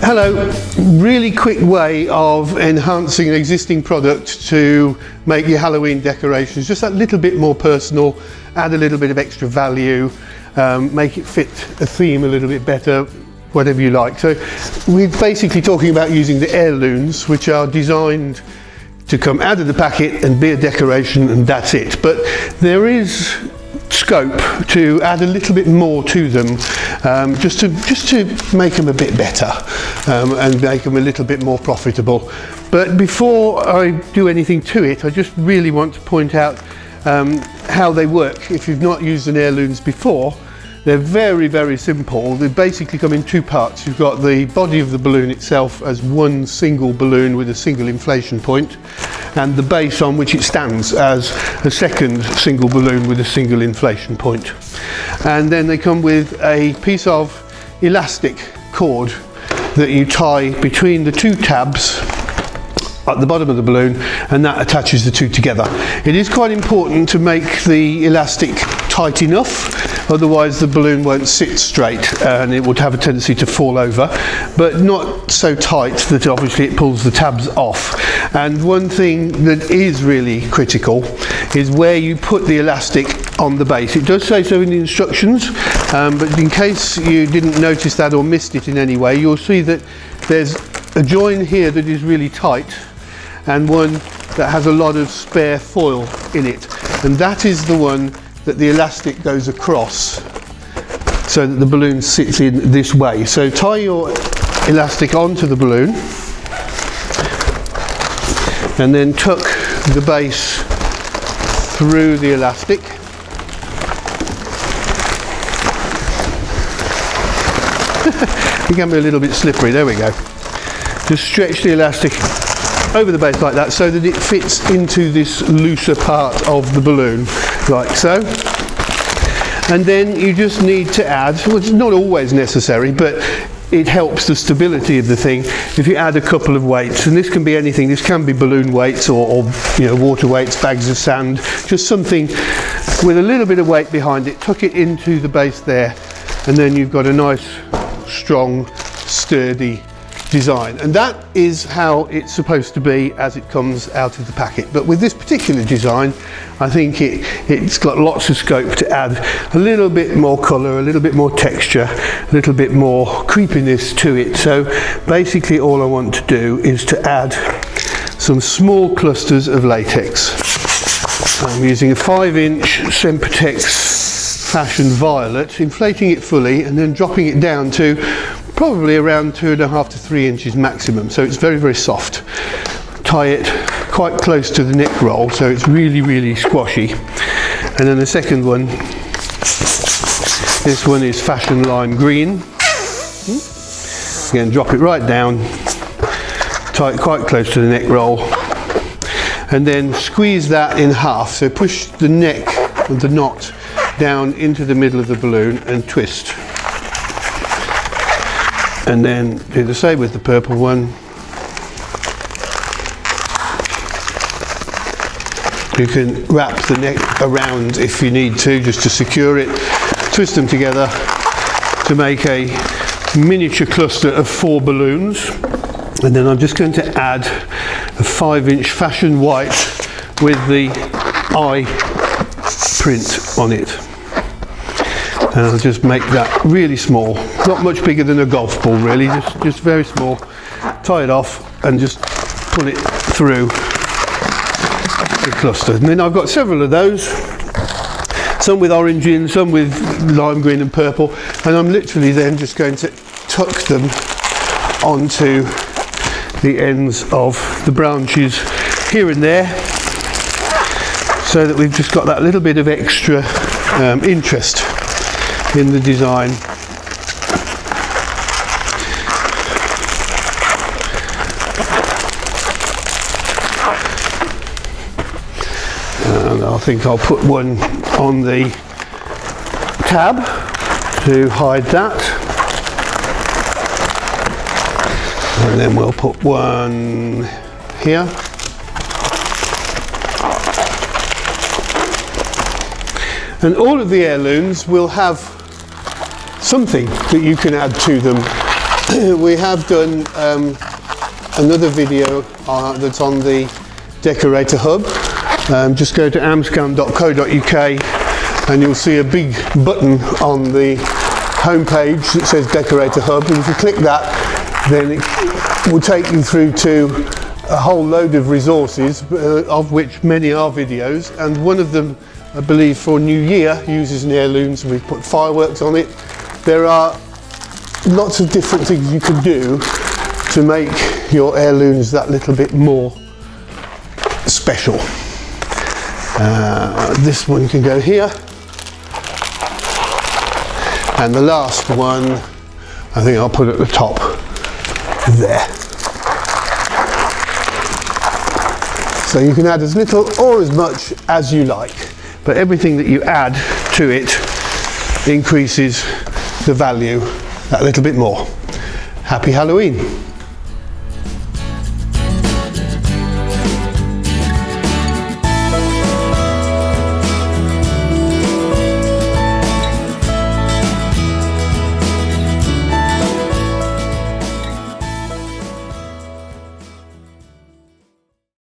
Hello, really quick way of enhancing an existing product to make your Halloween decorations just that little bit more personal, add a little bit of extra value, make it fit a theme a little bit better, whatever you like. So we're basically talking about using the Airloonz, which are designed to come out of the packet and be a decoration, and that's it. But there is scope to add a little bit more to them, just to make them a bit better and make them a little bit more profitable. But before I do anything to it, I just really want to point out how they work. If you've not used an Airloonz before, they're very, very simple. They basically come in two parts. You've got the body of the balloon itself as one single balloon with a single inflation point, and the base on which it stands as a second single balloon with a single inflation point. And then they come with a piece of elastic cord that you tie between the two tabs at the bottom of the balloon, and that attaches the two together. It is quite important to make the elastic tight enough, otherwise the balloon won't sit straight and it would have a tendency to fall over, but not so tight that obviously it pulls the tabs off. And one thing that is really critical is where you put the elastic on the base. It does say so in the instructions, but in case you didn't notice that or missed it in any way, you'll see that there's a join here that is really tight and one that has a lot of spare foil in it, and that is the one that the elastic goes across so that the balloon sits in this way. So tie your elastic onto the balloon and then tuck the base through the elastic. It can be a little bit slippery, there we go. Just stretch the elastic over the base like that so that it fits into this looser part of the balloon, like so. And then you just need to add, well, it's not always necessary, but it helps the stability of the thing if you add a couple of weights, and this can be anything. This can be balloon weights or water weights, bags of sand, just something with a little bit of weight behind it. Tuck it into the base there, and then you've got a nice, strong, sturdy design, and that is how it's supposed to be as it comes out of the packet. But with this particular design, I think it's got lots of scope to add a little bit more colour, a little bit more texture, a little bit more creepiness to it. So basically all I want to do is to add some small clusters of latex. I'm using a 5-inch Sempertex Fashion Violet, inflating it fully and then dropping it down to probably around 2.5 to 3 inches maximum, so it's very, very soft. Tie it quite close to the neck roll so it's really, really squashy. And then the second one, this one is Fashion Lime Green. Again, drop it right down, tie it quite close to the neck roll, and then squeeze that in half. So push the neck of the knot down into the middle of the balloon and twist. And then do the same with the purple one. You can wrap the neck around if you need to, just to secure it. Twist them together to make a miniature cluster of 4 balloons. And then I'm just going to add a 5-inch Fashion White with the eye print on it. And I'll just make that really small, not much bigger than a golf ball really, just very small. Tie it off and just pull it through the cluster. And then I've got several of those, some with orange in, some with lime green and purple, and I'm literally then just going to tuck them onto the ends of the branches here and there, so that we've just got that little bit of extra interest in the design. And I think I'll put one on the tab to hide that, and then we'll put one here. And all of the Airloonz will have something that you can add to them we have done another video that's on the Decorator Hub. Just go to amscan.co.uk and you'll see a big button on the home page that says Decorator Hub, and if you click that, then it will take you through to a whole load of resources, of which many are videos, and one of them, I believe, for New Year uses an heirlooms. We've put fireworks on it. There are lots of different things you can do to make your heirlooms that little bit more special. This one can go here, and the last one I think I'll put at the top there. So you can add as little or as much as you like, but everything that you add to it increases the value that little bit more. Happy Halloween!